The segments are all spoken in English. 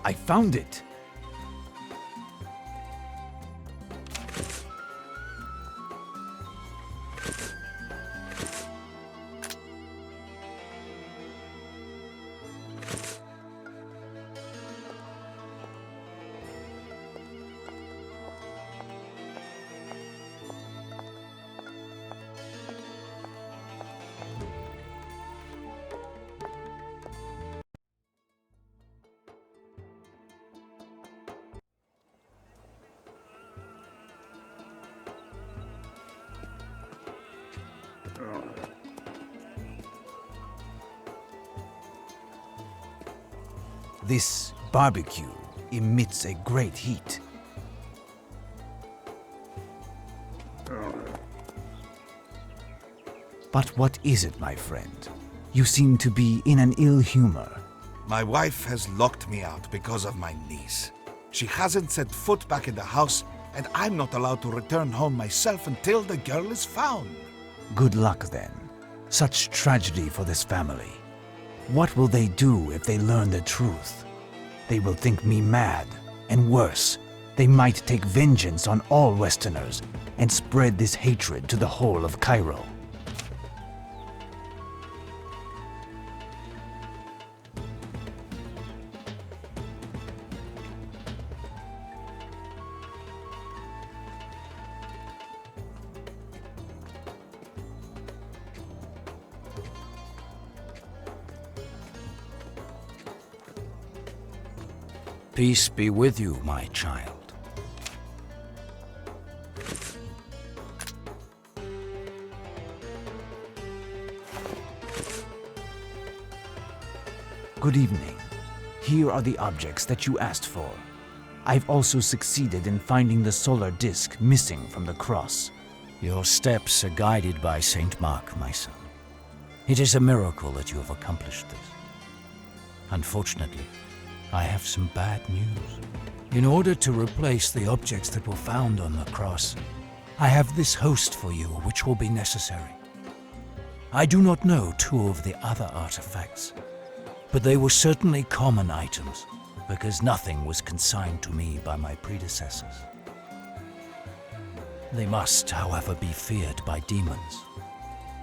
I found it! This barbecue emits a great heat. But what is it, my friend? You seem to be in an ill humor. My wife has locked me out because of my niece. She hasn't set foot back in the house, and I'm not allowed to return home myself until the girl is found. Good luck, then. Such tragedy for this family. What will they do if they learn the truth? They will think me mad, and worse, they might take vengeance on all Westerners and spread this hatred to the whole of Cairo. Peace be with you, my child. Good evening. Here are the objects that you asked for. I've also succeeded in finding the solar disk missing from the cross. Your steps are guided by Saint Mark, my son. It is a miracle that you have accomplished this. Unfortunately, I have some bad news. In order to replace the objects that were found on the cross, I have this host for you which will be necessary. I do not know two of the other artifacts, but they were certainly common items because nothing was consigned to me by my predecessors. They must, however, be feared by demons,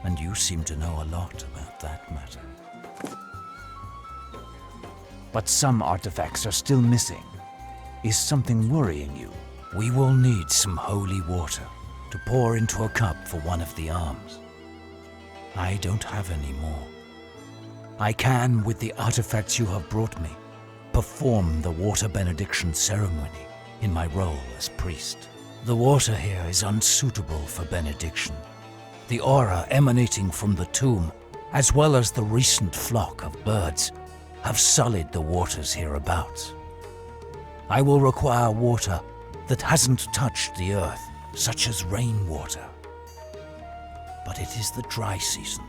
and you seem to know a lot about that matter. But some artifacts are still missing. Is something worrying you? We will need some holy water to pour into a cup for one of the arms. I don't have any more. I can, with the artifacts you have brought me, perform the water benediction ceremony in my role as priest. The water here is unsuitable for benediction. The aura emanating from the tomb, as well as the recent flock of birds, have sullied the waters hereabouts. I will require water that hasn't touched the earth, such as rainwater. But it is the dry season,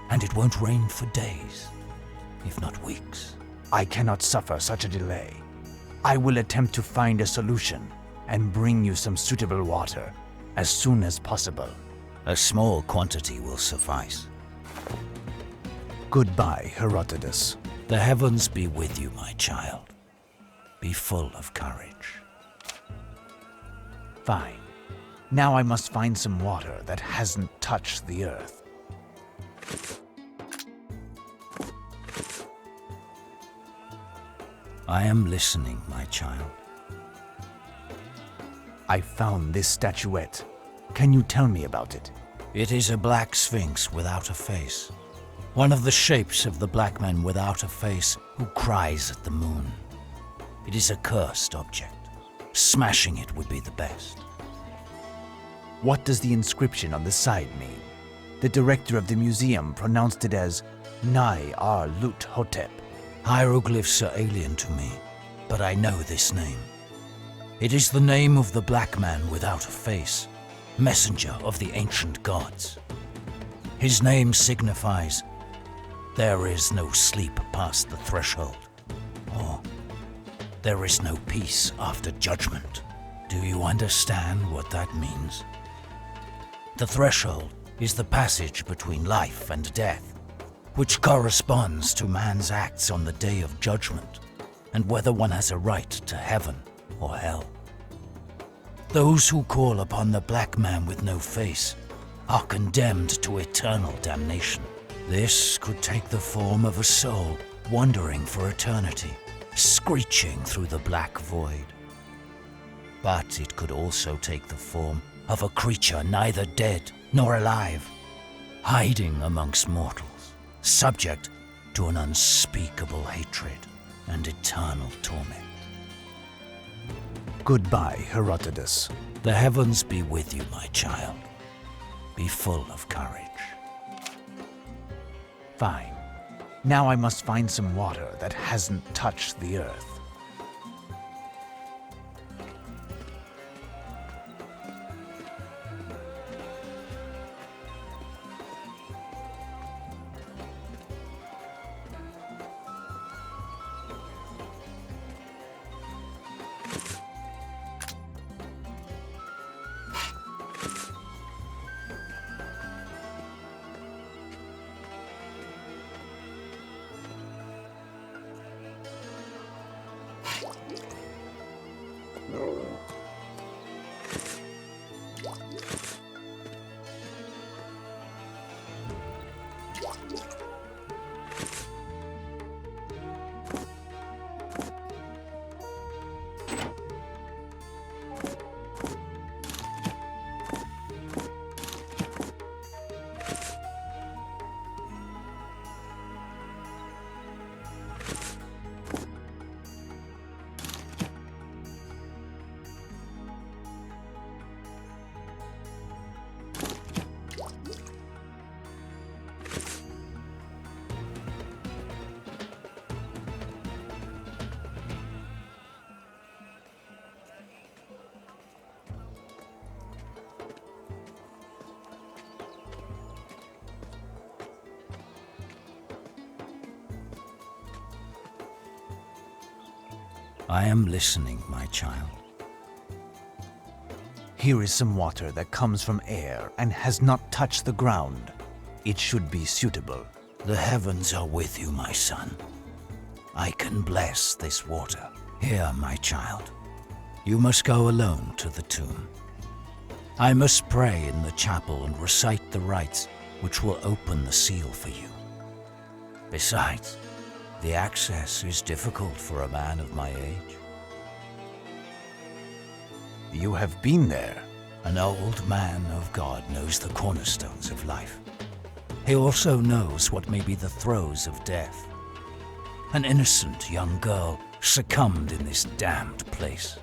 and it won't rain for days, if not weeks. I cannot suffer such a delay. I will attempt to find a solution. and bring you some suitable water as soon as possible. A small quantity will suffice. Goodbye, Herodotus. The heavens be with you, my child. Be full of courage. Fine. Now I must find some water that hasn't touched the earth. I am listening, my child. I found this statuette. Can you tell me about it? It is a black sphinx without a face. One of the shapes of the black man without a face who cries at the moon. It is a cursed object. Smashing it would be the best. What does the inscription on the side mean? The director of the museum pronounced it as Nai Ar Lut Hotep. Hieroglyphs are alien to me, but I know this name. It is the name of the black man without a face, messenger of the ancient gods. His name signifies there is no sleep past the threshold, or there is no peace after judgment. Do you understand what that means? The threshold is the passage between life and death, which corresponds to man's acts on the day of judgment, and whether one has a right to heaven or hell. Those who call upon the black man with no face are condemned to eternal damnation. This could take the form of a soul wandering for eternity, screeching through the black void. But it could also take the form of a creature neither dead nor alive, hiding amongst mortals, subject to an unspeakable hatred and eternal torment. Goodbye, Herodotus. The heavens be with you, my child. Be full of courage. Fine. Now I must find some water that hasn't touched the earth. I am listening, my child. Here is some water that comes from air and has not touched the ground. It should be suitable. The heavens are with you, my son. I can bless this water. Here, my child. You must go alone to the tomb. I must pray in the chapel and recite the rites which will open the seal for you. Besides, the access is difficult for a man of my age. You have been there. An old man of God knows the cornerstones of life. He also knows what may be the throes of death. An innocent young girl succumbed in this damned place.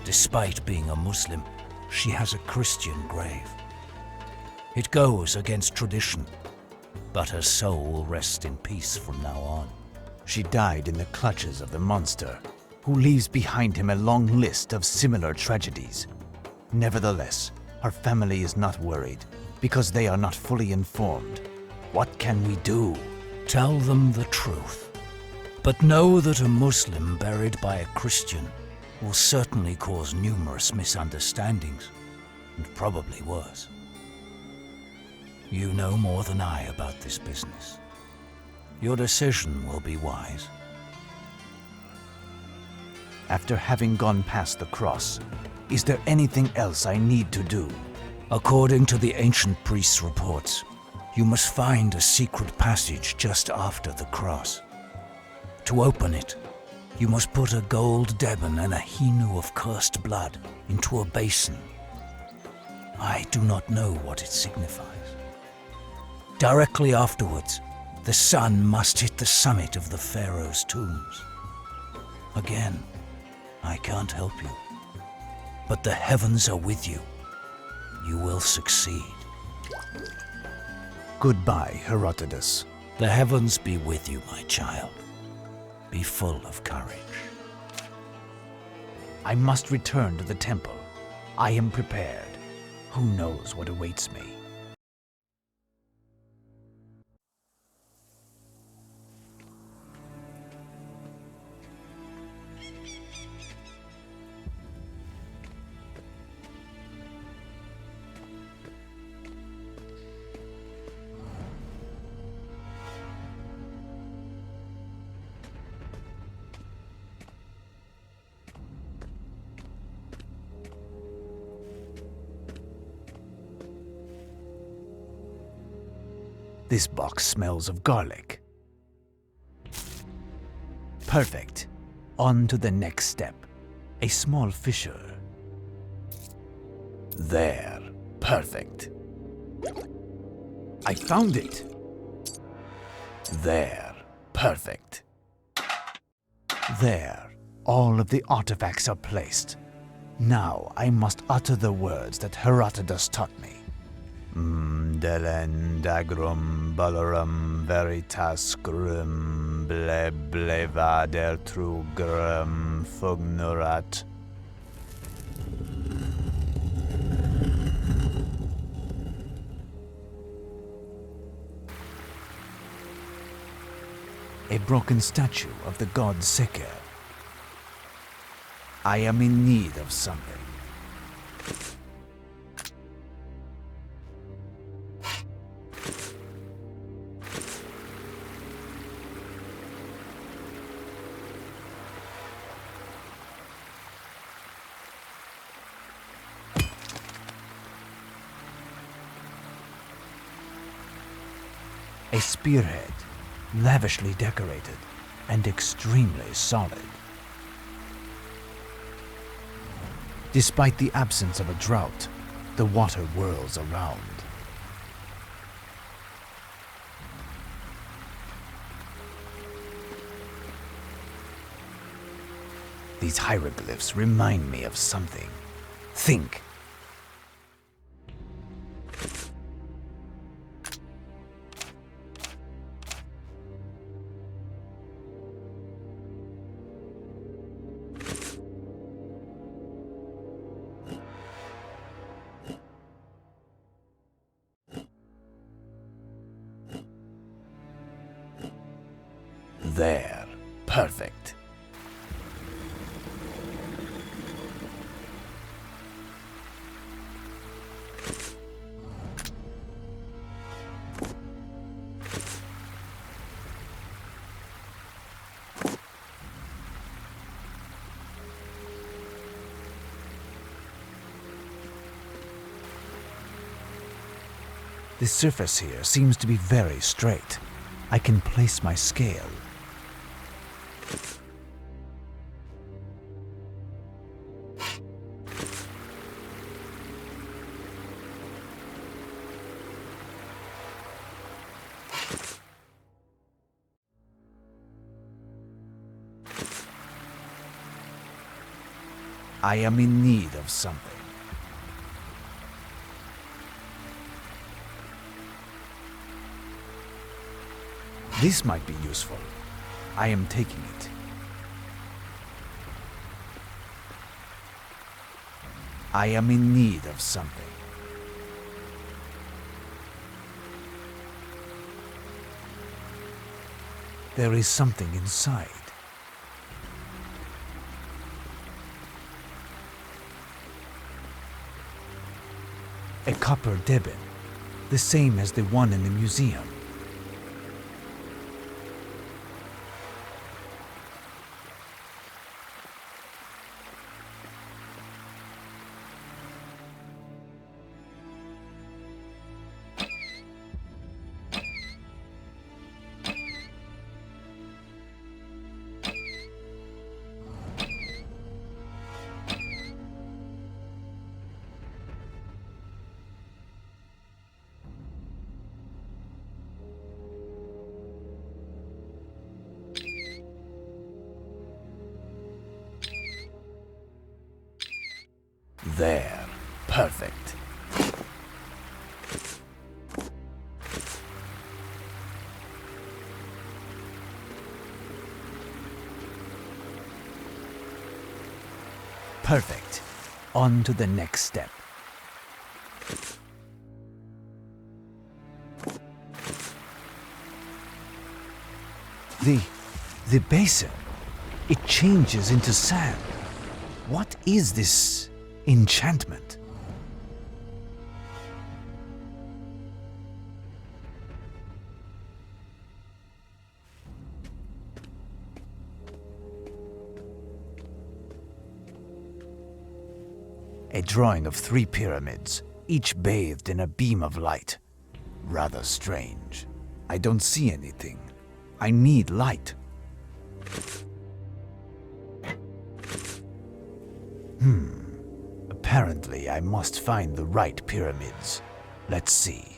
Despite being a Muslim, she has a Christian grave. It goes against tradition, but her soul will rest in peace from now on. She died in the clutches of the monster, who leaves behind him a long list of similar tragedies. Nevertheless, her family is not worried, because they are not fully informed. What can we do? Tell them the truth. But know that a Muslim buried by a Christian will certainly cause numerous misunderstandings, and probably worse. You know more than I about this business. Your decision will be wise. After having gone past the cross, is there anything else I need to do? According to the ancient priest's reports, you must find a secret passage just after the cross. To open it, you must put a gold deben and a hinu of cursed blood into a basin. I do not know what it signifies. Directly afterwards, the sun must hit the summit of the pharaoh's tombs. Again, I can't help you, but the heavens are with you. You will succeed. Goodbye, Herodotus. The heavens be with you, my child. Be full of courage. I must return to the temple. I am prepared. Who knows what awaits me? This box smells of garlic. Perfect. On to the next step. A small fissure. There. Perfect. I found it. There. Perfect. There. All of the artifacts are placed. Now I must utter the words that Herodotus taught me. Delen dagrum balarum veritas grum blevader trugrum fugnurat. A broken statue of the god Seker. I am in need of something. A spearhead, lavishly decorated and extremely solid. Despite the absence of a drought, the water whirls around. These hieroglyphs remind me of something. Think. There. Perfect. The surface here seems to be very straight. I can place my scale. I am in need of something. This might be useful. I am taking it. I am in need of something. There is something inside. A copper debit, the same as the one in the museum. There. Perfect. Perfect. On to the next step. The basin. It changes into sand. What is this enchantment? A drawing of 3 pyramids, each bathed in a beam of light. Rather strange. I don't see anything. I need light. Apparently, I must find the right pyramids. Let's see.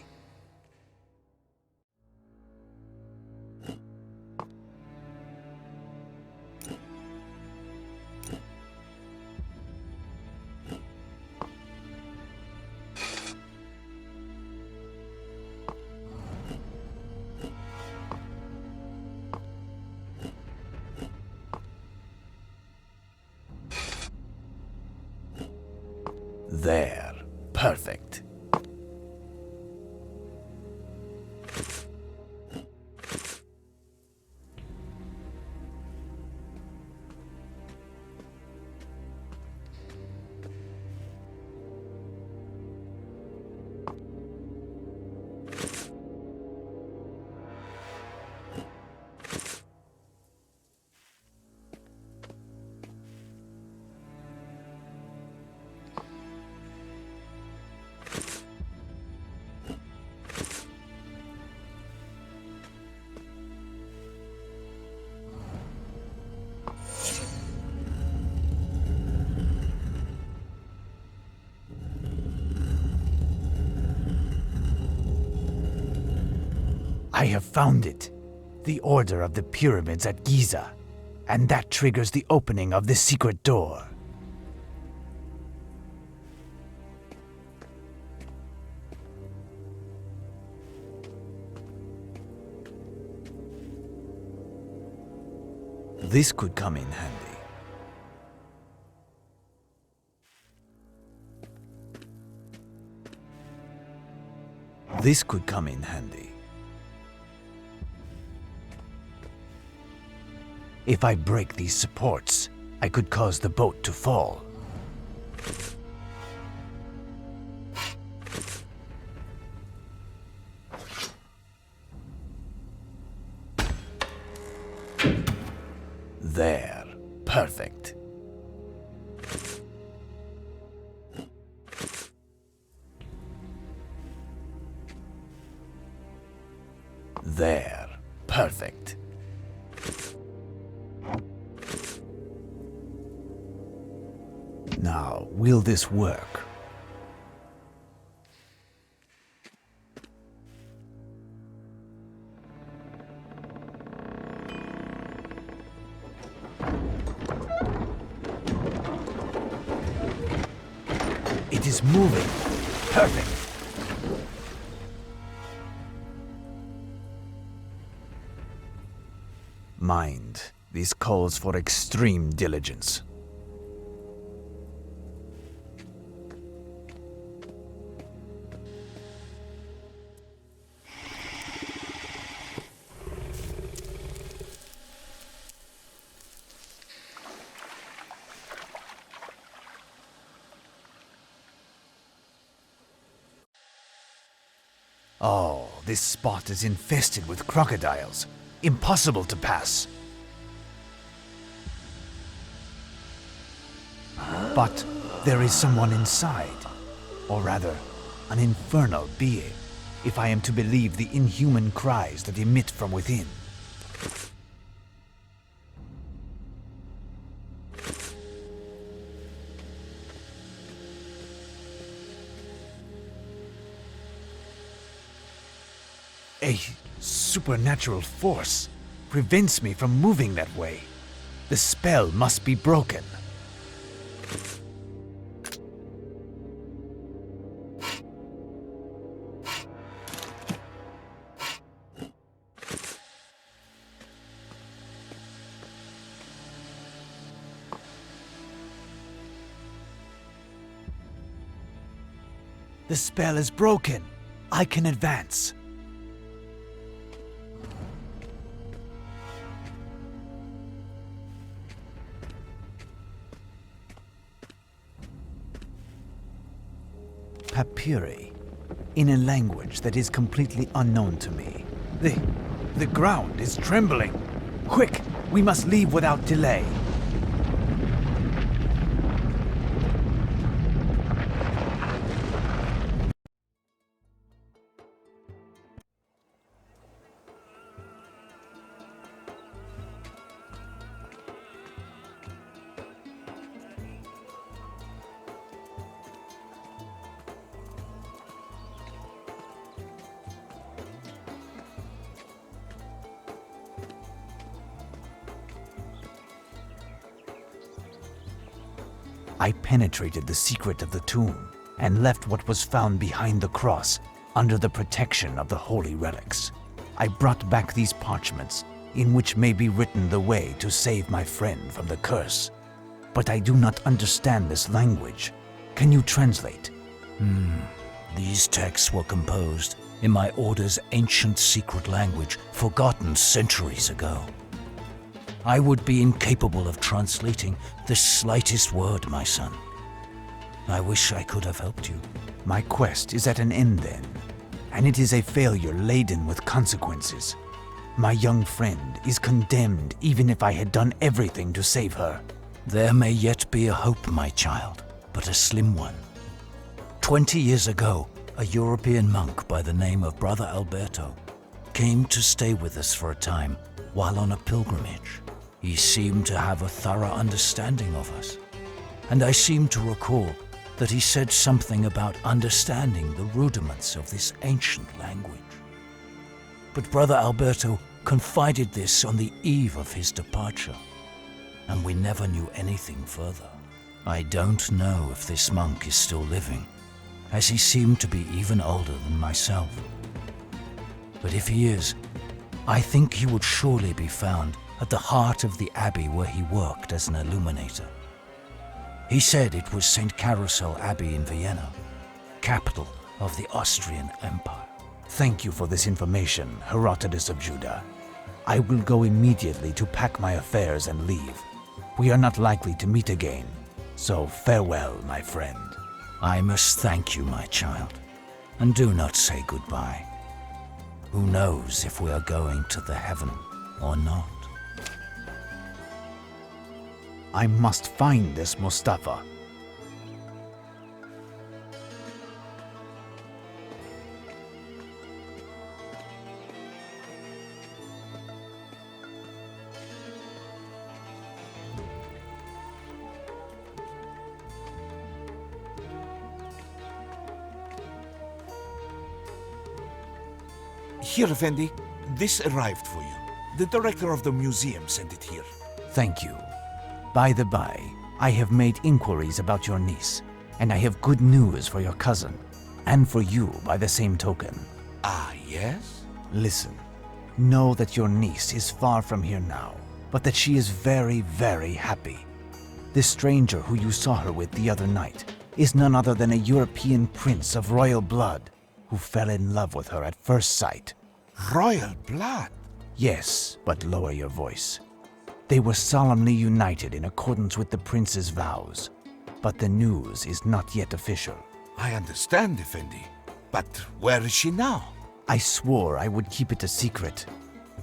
There. Perfect. I have found it. The order of the pyramids at Giza. And that triggers the opening of the secret door. This could come in handy. This could come in handy. If I break these supports, I could cause the boat to fall. There. Perfect. There. Perfect. Now, will this work? It is moving. Perfect. Mind, this calls for extreme diligence. Oh, this spot is infested with crocodiles. Impossible to pass. But there is someone inside. Or rather, an infernal being, if I am to believe the inhuman cries that emit from within. A supernatural force prevents me from moving that way. The spell must be broken. The spell is broken. I can advance. Papyri, in a language that is completely unknown to me. The ground is trembling. Quick, we must leave without delay. I penetrated the secret of the tomb and left what was found behind the cross under the protection of the holy relics. I brought back these parchments in which may be written the way to save my friend from the curse. But I do not understand this language. Can you translate? These texts were composed in my order's ancient secret language, forgotten centuries ago. I would be incapable of translating the slightest word, my son. I wish I could have helped you. My quest is at an end then, and it is a failure laden with consequences. My young friend is condemned even if I had done everything to save her. There may yet be a hope, my child, but a slim one. 20 years ago, a European monk by the name of Brother Alberto came to stay with us for a time while on a pilgrimage. He seemed to have a thorough understanding of us, and I seem to recall that he said something about understanding the rudiments of this ancient language. But Brother Alberto confided this on the eve of his departure, and we never knew anything further. I don't know if this monk is still living, as he seemed to be even older than myself. But if he is, I think he would surely be found at the heart of the abbey where he worked as an illuminator. He said it was St. Carousel Abbey in Vienna, capital of the Austrian Empire. Thank you for this information, Herodotus of Judah. I will go immediately to pack my affairs and leave. We are not likely to meet again, so farewell, my friend. I must thank you, my child, and do not say goodbye. Who knows if we are going to the heaven or not? I must find this Mustafa. Here, Effendi, this arrived for you. The director of the museum sent it here. Thank you. By the by, I have made inquiries about your niece, and I have good news for your cousin, and for you by the same token. Ah, yes? Listen, know that your niece is far from here now, but that she is very, very happy. This stranger who you saw her with the other night is none other than a European prince of royal blood who fell in love with her at first sight. Royal blood? Yes, but lower your voice. They were solemnly united in accordance with the prince's vows, but the news is not yet official. I understand, Effendi. But where is she now? I swore I would keep it a secret.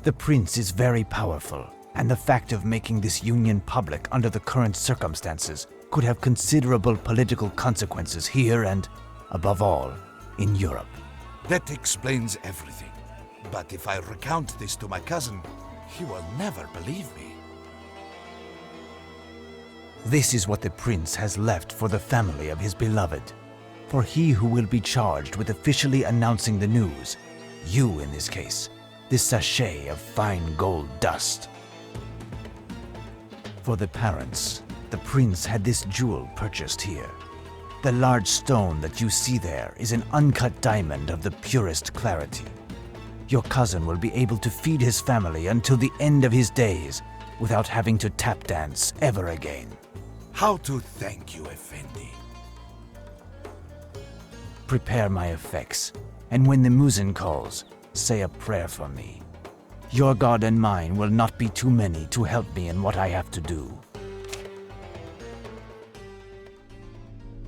The prince is very powerful, and the fact of making this union public under the current circumstances could have considerable political consequences here and, above all, in Europe. That explains everything. But if I recount this to my cousin, he will never believe me. This is what the prince has left for the family of his beloved. For he who will be charged with officially announcing the news, you in this case, this sachet of fine gold dust. For the parents, the prince had this jewel purchased here. The large stone that you see there is an uncut diamond of the purest clarity. Your cousin will be able to feed his family until the end of his days without having to tap dance ever again. How to thank you, Effendi? Prepare my effects, and when the muezzin calls, say a prayer for me. Your God and mine will not be too many to help me in what I have to do.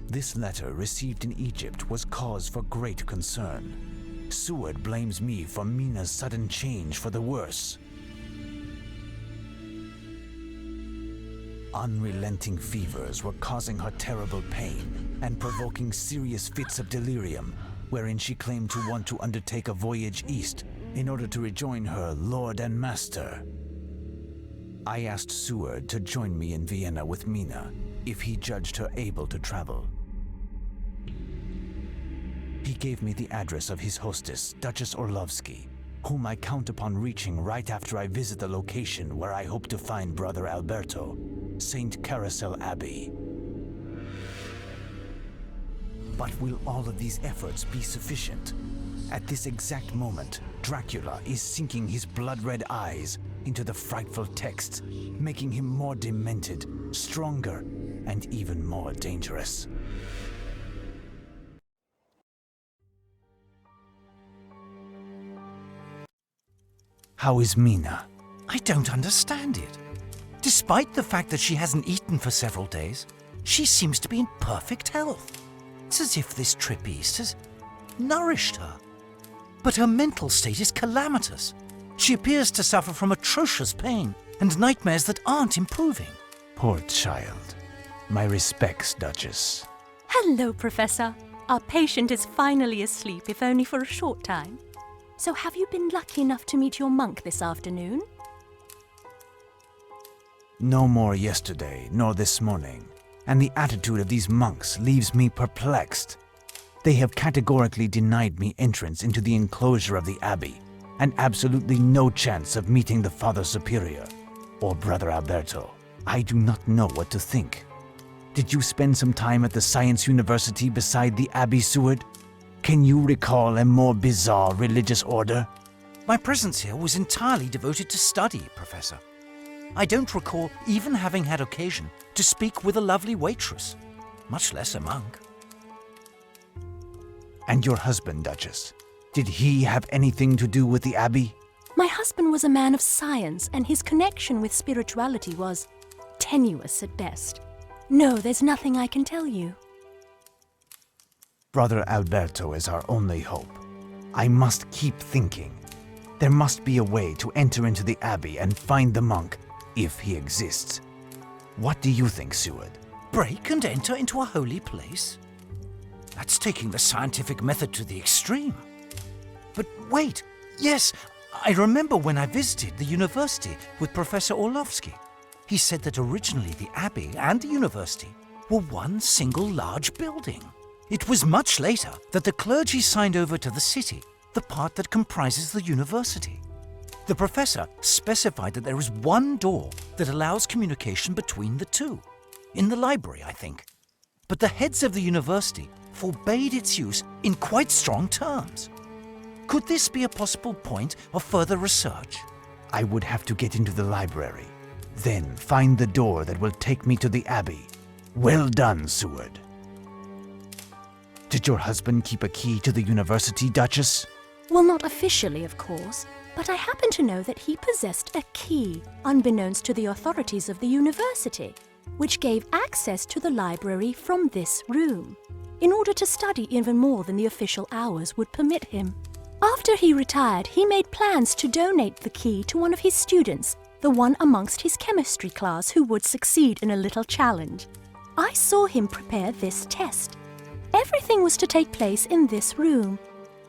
This letter received in Egypt was cause for great concern. Seward blames me for Mina's sudden change for the worse. Unrelenting fevers were causing her terrible pain and provoking serious fits of delirium, wherein she claimed to want to undertake a voyage east in order to rejoin her lord and master. I asked Seward to join me in Vienna with Mina if he judged her able to travel. He gave me the address of his hostess, Duchess Orlovsky, whom I count upon reaching right after I visit the location where I hope to find Brother Alberto, St. Carousel Abbey. But will all of these efforts be sufficient? At this exact moment, Dracula is sinking his blood-red eyes into the frightful text, making him more demented, stronger, and even more dangerous. How is Mina? I don't understand it. Despite the fact that she hasn't eaten for several days, she seems to be in perfect health. It's as if this trip east has nourished her. But her mental state is calamitous. She appears to suffer from atrocious pain and nightmares that aren't improving. Poor child. My respects, Duchess. Hello, Professor. Our patient is finally asleep, if only for a short time. So have you been lucky enough to meet your monk this afternoon? No more yesterday, nor this morning, and the attitude of these monks leaves me perplexed. They have categorically denied me entrance into the enclosure of the abbey, and absolutely no chance of meeting the Father Superior, or Brother Alberto. I do not know what to think. Did you spend some time at the Science University beside the Abbey, Seward? Can you recall a more bizarre religious order? My presence here was entirely devoted to study, Professor. I don't recall even having had occasion to speak with a lovely waitress, much less a monk. And your husband, Duchess? Did he have anything to do with the Abbey? My husband was a man of science, and his connection with spirituality was tenuous at best. No, there's nothing I can tell you. Brother Alberto is our only hope. I must keep thinking. There must be a way to enter into the Abbey and find the monk, if he exists. What do you think, Seward? Break and enter into a holy place? That's taking the scientific method to the extreme. But wait, yes, I remember when I visited the university with Professor Orlovsky. He said that originally the Abbey and the university were one single large building. It was much later that the clergy signed over to the city the part that comprises the university. The professor specified that there is one door that allows communication between the two, in the library, I think. But the heads of the university forbade its use in quite strong terms. Could this be a possible point of further research? I would have to get into the library, then find the door that will take me to the Abbey. Well done, Seward. Did your husband keep a key to the university, Duchess? Well, not officially, of course, but I happen to know that he possessed a key, unbeknownst to the authorities of the university, which gave access to the library from this room, in order to study even more than the official hours would permit him. After he retired, he made plans to donate the key to one of his students, the one amongst his chemistry class who would succeed in a little challenge. I saw him prepare this test. Everything was to take place in this room,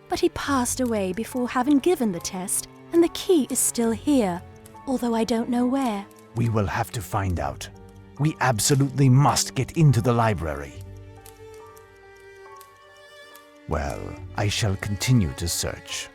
but he passed away before having given the test, and the key is still here, although I don't know where. We will have to find out. We absolutely must get into the library. Well, I shall continue to search.